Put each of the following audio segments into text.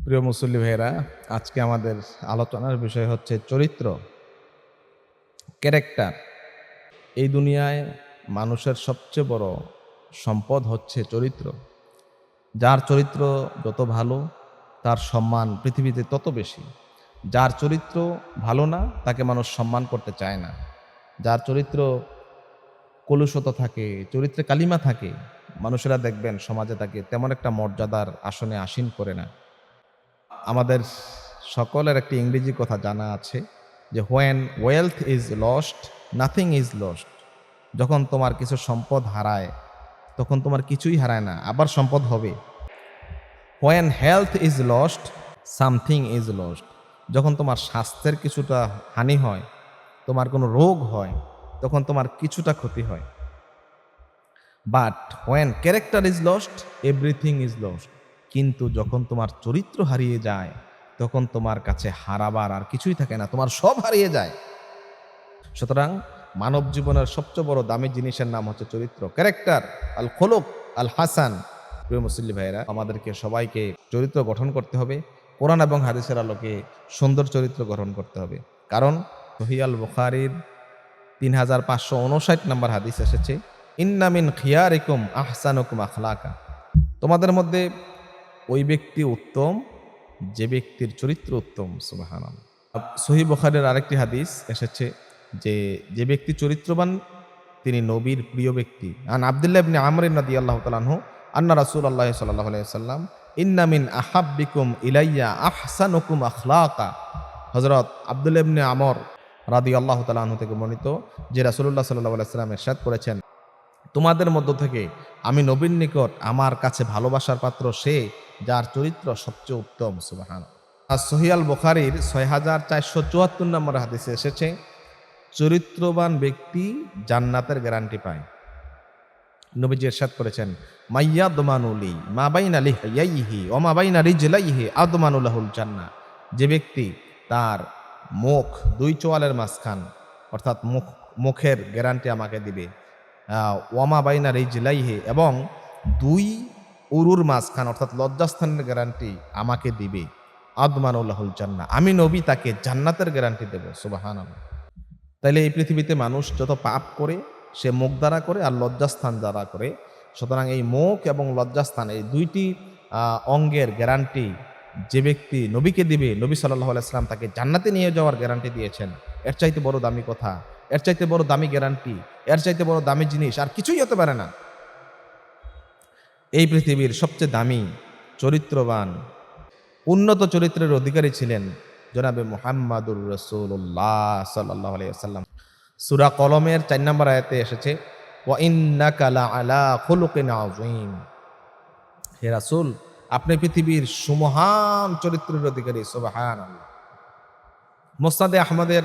প্রিয় মুসল্লি ভাইয়েরা, আজকে আমাদের আলোচনার বিষয় হচ্ছে চরিত্র, ক্যারেক্টার। এই দুনিয়ায় মানুষের সবচেয়ে বড় সম্পদ হচ্ছে চরিত্র। যার চরিত্র যত ভালো, তার সম্মান পৃথিবীতে তত বেশি। যার চরিত্র ভালো না, তাকে মানুষ সম্মান করতে চায় না। যার চরিত্র কলুষতা থাকে, চরিত্রে কালিমা থাকে, মানুষেরা দেখবেন সমাজে তাকে তেমন একটা মর্যাদার আসনে আসীন করে না। আমাদের সকলের একটি ইংরেজি কথা জানা আছে যে when wealth is lost, nothing is lost. যখন তোমার কিছু সম্পদ হারায়, তখন তোমার কিছুই হারায় না, আবার সম্পদ হবে। When health is lost, something is lost. যখন তোমার স্বাস্থ্যের কিছুটা হানি হয়, তোমার কোনো রোগ হয়, তখন তোমার কিছুটা ক্ষতি হয়। But when character is lost, everything is lost. কিন্তু যখন তোমার চরিত্র হারিয়ে যায়, তখন তোমার কাছে হারাবার আর কিছুই থাকে না, তোমার সব হারিয়ে যায়। সুতরাং মানব জীবনের সবচেয়ে বড় দামি জিনিসের নাম হচ্ছে চরিত্র, ক্যারেক্টার, আল খোলক আল হাসান। প্রিয় মুসল্লি ভাইয়েরা, আমাদেরকে সবাইকে চরিত্র গঠন করতে হবে। কোরআন এবং হাদিসের আলোকে সুন্দর চরিত্র গঠন করতে হবে। কারণ সহিহ আল বুখারীর 3559 নম্বর হাদিস এসেছে, ইন্না মিন খিয়ারিকুম আহসানুকুম আখলাকা। তোমাদের মধ্যে ওই ব্যক্তি উত্তম যে ব্যক্তির চরিত্র উত্তম। সুবহানাল্লাহ। সহিহ বুখারীর আরেকটি হাদিস এসেছে যে যে ব্যক্তি চরিত্রবান তিনি নবীর প্রিয় ব্যক্তি। আন আব্দুল্লাহ ইবনে আমর রাদিয়াল্লাহু তাআলা আনহু আন্না রাসূলুল্লাহ সাল্লাল্লাহু আলাইহি ওয়াসাল্লাম ইন্না মিন আহাব্বিকুম ইলাইয়া আহসানুকুম আখলাকা। হযরত আব্দুল্লাহ ইবনে আমর রাদিয়াল্লাহু তাআলা আনহু থেকে বর্ণিত যে রাসূলুল্লাহ সাল্লাল্লাহু আলাইহি ওয়াসাল্লাম ইরশাদ করেছেন, তোমাদের মধ্য থেকে আমি নবীর নিকট আমার কাছে ভালোবাসার পাত্র সে যার চরিত্র সবচেয়ে উত্তম। সুবহানাল্লাহ। সহিহ আল বুখারীর 6474 নম্বর হাদিসে এসেছে, চরিত্রবান ব্যক্তি জান্নাতের গ্যারান্টি পায়। নবীজি ইরশাদ করেছেন, মাইয়াদমানুলি মা বাইনা লিহইয়াইহি ওয়া মা বাইনা রিজলাইহি আদমানু লাহুল জান্নাহ। যে ব্যক্তি তার মুখ দুই চোয়ালের মাঝখান, অর্থাৎ মুখের গ্যারান্টি আমাকে দিবে, ওয়া মা বাইনা রিজলাইহি, এবং দুই উরুর মাঝখান অর্থাৎ লজ্জাস্থানের গ্যারান্টি আমাকে দিবে, আদমানু লাহুল জান্নাহ, আমি নবী তাকে জান্নাতের গ্যারান্টি দেব। সুবহানাল্লাহ। তাইলে এই পৃথিবীতে মানুষ যত পাপ করে সে মুখ দ্বারা করে আর লজ্জাস্থান দ্বারা করে। সুতরাং এই মুখ এবং লজ্জাস্থান এই দুইটি অঙ্গের গ্যারান্টি যে ব্যক্তি নবীকে দিবে, নবী সাল্লাল্লাহু আলাইহি ওয়াসাল্লাম তাকে জান্নাতে নিয়ে যাওয়ার গ্যারান্টি দিয়েছেন। এর চাইতে বড় দামি কথা, এর চাইতে বড় দামি গ্যারান্টি, এর চাইতে বড় দামি জিনিস আর কিছুই হতে পারে না। এই পৃথিবীর সবচেয়ে দামি, চরিত্রবান, উন্নত চরিত্রের অধিকারী ছিলেন জনাবে মুহাম্মাদুর রাসূলুল্লাহ সাল্লাল্লাহু আলাইহি ওয়াসাল্লাম। সূরা কলমের ৪ নম্বর আয়াতে এসেছে, ওয়া ইন্নাকা লাআলা খুলুকিন আযীম। হে রাসূল, আপনি পৃথিবীর সুমহান চরিত্রের অধিকারী। সুবহানাল্লাহ। মুসনাদে আহমদের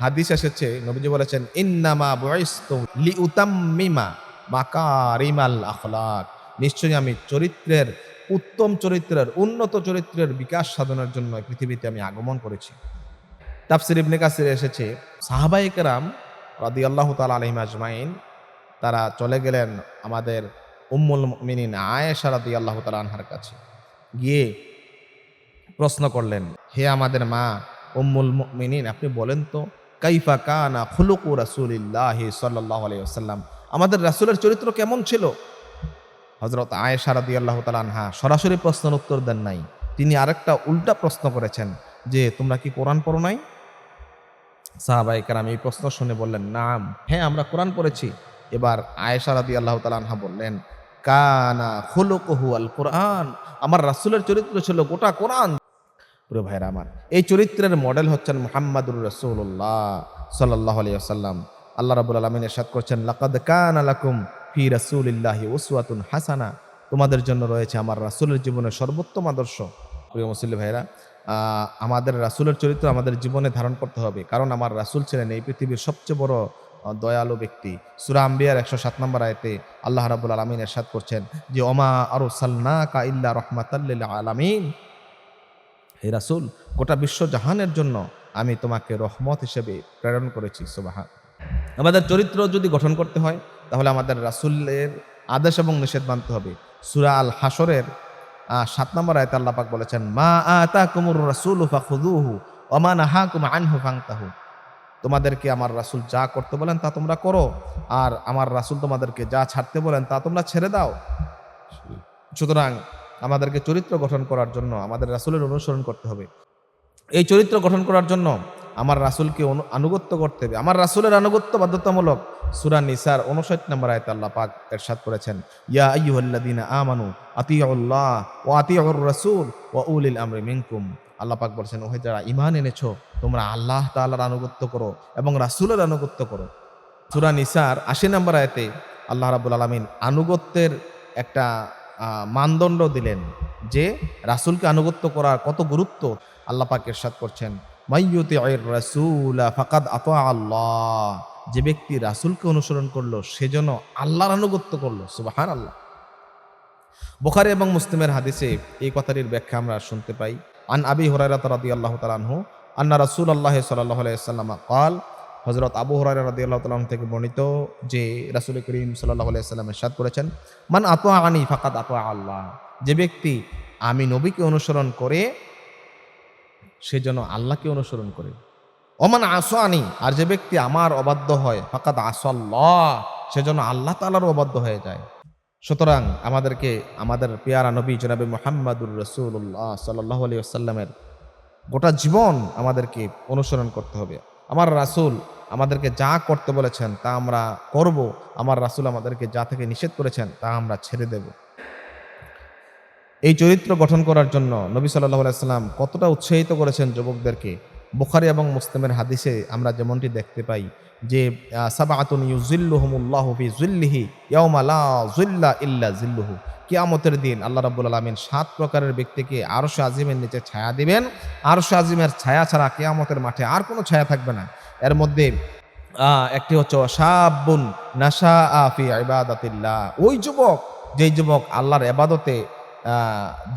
হাদিস এসেছে, নবীজি বলেছেন, ইন্নামা বুইসতু লিউতাম্মিমা মাকারিমাল আখলাক। নিশ্চয়ই আমি চরিত্রের উত্তম চরিত্রের, উন্নত চরিত্রের বিকাশ সাধনের জন্য পৃথিবীতে আমি আগমন করেছি। তাফসির ইবনে কাসিরে এসেছে, সাহাবায়ে কেরাম রাদিয়াল্লাহু তাআলা আলাইহিম আজমাইন তারা চলে গেলেন আমাদের উম্মুল মুমিনিন আয়েশা রাদিয়াল্লাহু তাআলা আনহার কাছে। গিয়ে প্রশ্ন করলেন, হে আমাদের মা উম্মুল মুমিনিন, আপনি বলেন তো, কাইফা কানা খুলুকু রাসূলিল্লাহি সাল্লাল্লাহু আলাইহি ওয়াসাল্লাম, আমাদের রাসূলের চরিত্র কেমন ছিল? হযরত আয়েশা রাদিয়াল্লাহু তাআলা আনহা সরাসরি প্রশ্নের উত্তর দেন নাই, তিনি আরেকটা উল্টা প্রশ্ন করেছেন যে তোমরা কি কোরআন পড়ো নাই? সাহাবায়ে কেরাম এই প্রশ্ন শুনে বললেন, নাম, হ্যাঁ আমরা কোরআন পড়েছি। এবার আয়েশা রাদিয়াল্লাহু তাআলা আনহা বললেন, কানা খুলুকুহু আল কোরআন, আমার রাসূলের চরিত্র ছিল গোটা কোরআন। প্রিয় ভাইরা আমার, এই চরিত্রের মডেল হচ্ছেন মুহাম্মাদুর রাসূলুল্লাহ সাল্লাল্লাহু আলাইহি ওয়াসাল্লাম। আল্লাহ রাব্বুল আলামিন ইরশাদ করছেন, লাকাদ কানা লাকুম ফি রাসূলিল্লাহি উসওয়াতুন হাসানা, তোমাদের জন্য রয়েছে আমার রাসূলের জীবনের সর্বোত্তম আদর্শ। প্রিয় মুসল্লি ভাইরা, আমাদের রাসূলের চরিত্র আমাদের জীবনে ধারণ করতে হবে, কারণ আমার রাসূল ছিলেন এই পৃথিবীর সবচেয়ে বড় দয়ালু ব্যক্তি। সূরা আম্বিয়ার 107 নম্বর আয়াতে আল্লাহ রাব্বুল আলামিন ইরশাদ করছেন যে, ওমা আরসালনাকা ইল্লা রাহমাতাল লিল আলামিন, হে রাসূল, গোটা বিশ্ব জাহানের জন্য আমি তোমাকে রহমত হিসেবে প্রেরণ করেছি। সুবহান। আমাদের চরিত্র যদি গঠন করতে হয়, তাহলে আমাদের রাসূলের আদেশ এবং নিষেধ মানতে হবে। সূরা আল হাসরের 7 নম্বর আয়াতে আল্লাহ পাক বলেছেন, মা আতাকুমুর রাসূলু ফাখুযুহু ওয়া মা নাহাকুম আনহু ফান্তাহু। তোমাদেরকে আমার রাসূল যা করতে বলেন তা তোমরা করো, আর আমার রাসূল তোমাদেরকে যা ছাড়তে বলেন তা তোমরা ছেড়ে দাও। সুতরাং আমাদেরকে চরিত্র গঠন করার জন্য আমাদের রাসূলের অনুসরণ করতে হবে। এই চরিত্র গঠন করার জন্য আমার রাসূলকে আনুগত্য করতে হবে। আমার রাসূলের আনুগত্য বাধ্যতামূলক। সূরা নিসার 59 নম্বর আয়াতে আল্লাহ পাক ইরশাদ করেছেন, ইয়া আইয়ুহাল্লাযীনা আমানু আতিউল্লাহ ওয়া আতিউর রাসূল ওয়া উলিল আমরি মিনকুম। আল্লাহ পাক বলেছেন, ওহে যারা ঈমান এনেছো তোমরা আল্লাহ তাআলার আনুগত্য করো এবং রাসূলের আনুগত্য করো। সূরা নিসার 80 নম্বর আয়াতে আল্লাহ রাব্বুল আলামিন আনুগত্যের একটা মানদণ্ড দিলেন যে রাসূলকে আনুগত্য করার কত গুরুত্ব। আল্লাহ পাক ইরশাদ করছেন, মাইয়ুতিউর রাসূলা ফাকাদ আতা আল্লাহ। যে ব্যক্তি রাসূলকে অনুসরণ করলো সে যেন আল্লাহর আনুগত্য করলো। সুবহানাল্লাহ। বুখারী এবং মুসলিমের হাদিসে এই কথাটির ব্যাখ্যা আমরা শুনতে পাই। আন আবি হুরায়রা রাদিয়াল্লাহু তাআলা আনহু আন্না রাসূলুল্লাহ সাল্লাল্লাহু আলাইহি ওয়াসাল্লাম قال, হযরত আবু হুরায়রা রাদিয়াল্লাহু তাআলা থেকে বর্ণিত যে রাসূল করিম সাল্লাল্লাহু আলাইহি ওয়াসাল্লাম ইরশাদ করেছেন, মান আতাআনি ফাকাদ আতা আল্লাহ। যে ব্যক্তি আমি নবীকে অনুসরণ করে সে যেন আল্লাহকে অনুসরণ করে। ওমান আসানি, আর যে ব্যক্তি আমার অবাধ্য হয় ফাকাদ আসাল্লাহ, সে যেন আল্লাহ তাআলার অবাধ্য হয়ে যায়। সুতরাং আমাদেরকে আমাদের পেয়ারা নবী জনাবে মুহাম্মাদুর রাসূলুল্লাহ সাল্লাল্লাহু আলাইহি ওয়াসাল্লামের গোটা জীবন আমাদেরকে অনুসরণ করতে হবে। আমার রাসূল আমাদেরকে যা করতে বলেছেন তা আমরা করব, আমার রাসূল আমাদেরকে যা থেকে নিষেধ করেছেন তা আমরা ছেড়ে দেব। এই চরিত্র গঠন করার জন্য নবী সাল্লাল্লাহু আলাইহি ওয়াসাল্লাম কতটা উৎসাহিত করেছেন যুবকদেরকে। বুখারী এবং মুসলিমের হাদিসে আমরা যেমনটি দেখতে পাই যে সাবআতুন ইউযিল্লুহুমুল্লাহু ফি যিল্লিহি ইয়াওমা লা যিল্লা ইল্লা যিল্লুহু। কিয়ামতের দিন আল্লাহ রাব্বুল আলামিন 7 প্রকারের ব্যক্তিকে আরশে আজিমের নিচে ছায়া দিবেন। আরশে আজিমের ছায়া ছাড়া কিয়ামতের মাঠে আর কোনো ছায়া থাকবে না। এর মধ্যে একটি হচ্ছে শাবুন নাশাআ ফি ইবাদাতিল্লাহ। ওই যুবক, যেই যুবক আল্লাহর ইবাদতে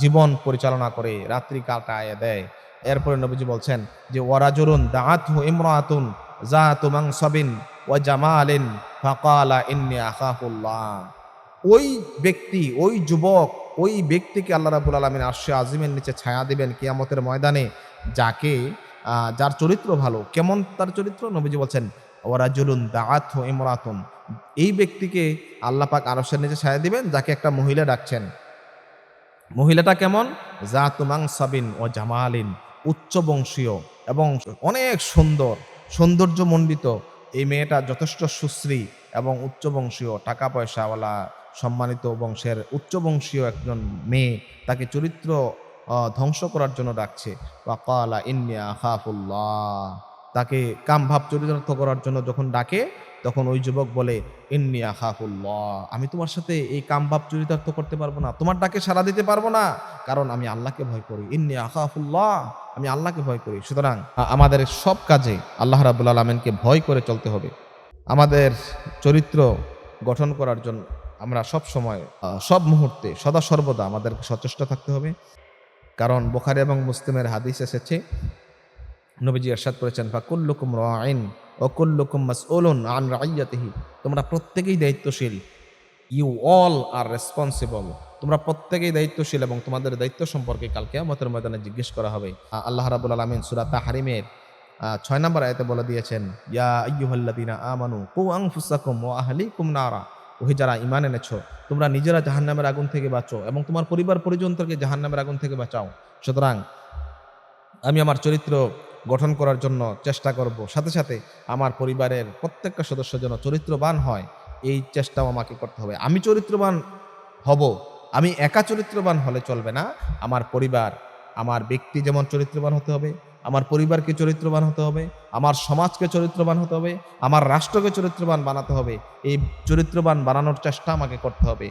জীবন পরিচালনা করে, রাত্রি কাটায় দেয়। এরপরে নবীজি বলছেন যে ওয়ারাজুলুন দাআতহু ইমরাতুন যাতু মানসাবিন ওয়া জামালিন ফাকালা ইন্নী আখাফুল্লাহ। ওই ব্যক্তি, ওই যুবক, ওই ব্যক্তিকে আল্লাহ রাব্বুল আলামিন আরশে আজিমের নিচে ছায়া দিবেন কিয়ামতের ময়দানে, যাকে যার চরিত্র ভালো। কেমন তার চরিত্র? নবীজি বলছেন ওয়ারাজুলুন দাআতহু ইমরাতুন। এই ব্যক্তিকে আল্লাহ পাক আরশের নিচে ছায়া দিবেন যাকে একটা মহিলা ডাকছেন। মহিলাটা কেমন? যাতু মানসাবিন ও জামালিন, উচ্চ বংশীয় এবং অনেক সুন্দর, সৌন্দর্যমণ্ডিত। এই মেয়েটা যথেষ্ট সুশ্রী এবং উচ্চ বংশীয়, টাকা পয়সাওয়ালা, সম্মানিত বংশের উচ্চ বংশীয় একজন মেয়ে। তাকে চরিত্র ধ্বংস করার জন্য ডাকছে। ওয়াকালা ইন্নী আখাফুল্লাহ। তাকে কামভাব চরিতার্থ করার জন্য যখন ডাকে তখন ওই যুবক বলে, ইন্নী আখাফুল্লাহ, আমি তোমার সাথে এই কামভাব চরিতার্থ করতে পারবো না, তোমার ডাকে সাড়া দিতে পারবো না, কারণ আমি আল্লাহকে ভয় করি। ইন্নী আখাফুল্লাহ, আমি আল্লাহকে ভয় করি। সুতরাং আমাদের সব কাজে আল্লাহ রাব্বুল আলামিনকে ভয় করে চলতে হবে। আমাদের চরিত্র গঠন করার জন্য আমরা সব সময়, সব মুহূর্তে, সদা সর্বদা আমাদেরকে সচেষ্ট থাকতে হবে। কারণ বুখারী এবং মুসলিমের হাদিস এসেছে, নবীজি ইরশাদ করেছেন, ফাকুল্লুকুম রাঈন ওয়া কুল্লুকুম মাসউলুন আন রাইয়াতিহি। তোমরা প্রত্যেকেই দায়িত্বশীল। You all are responsible. তোমরা প্রত্যেকেই দায়িত্বশীল এবং তোমাদের দায়িত্ব সম্পর্কে কাল কিয়ামতের ময়দানে জিজ্ঞেস করা হবে। আল্লাহ রাব্বুল আলামিন সূরা তাহরিমের 6 নম্বর আয়াতে বলে দিয়েছেন, ইয়া আইয়ুহাল্লাযীনা আমানু কু আনফুসাকুম ওয়া আহলিকুম নারা। ওহে যারা ঈমান এনেছো, তোমরা নিজেরা জাহান্নামের আগুন থেকে বাঁচো এবং তোমার পরিবার পরিজনকে জাহান্নামের আগুন থেকে বাঁচাও। সুতরাং আমি আমার চরিত্র গঠন করার জন্য চেষ্টা করব, সাথে সাথে আমার পরিবারের প্রত্যেকটা সদস্য যেন চরিত্রবান হয়, এই চেষ্টাও আমাকে করতে হবে। আমি চরিত্রবান হব, আমি একা চরিত্রবান হলে চলবে না। আমার পরিবার, আমার ব্যক্তি যেমন চরিত্রবান হতে হবে, আমার পরিবারকে চরিত্রবান হতে হবে, আমার সমাজকে চরিত্রবান হতে হবে, আমার রাষ্ট্রকে চরিত্রবান বানাতে হবে। এই চরিত্রবান বানানোর চেষ্টা আমাকে করতে হবে।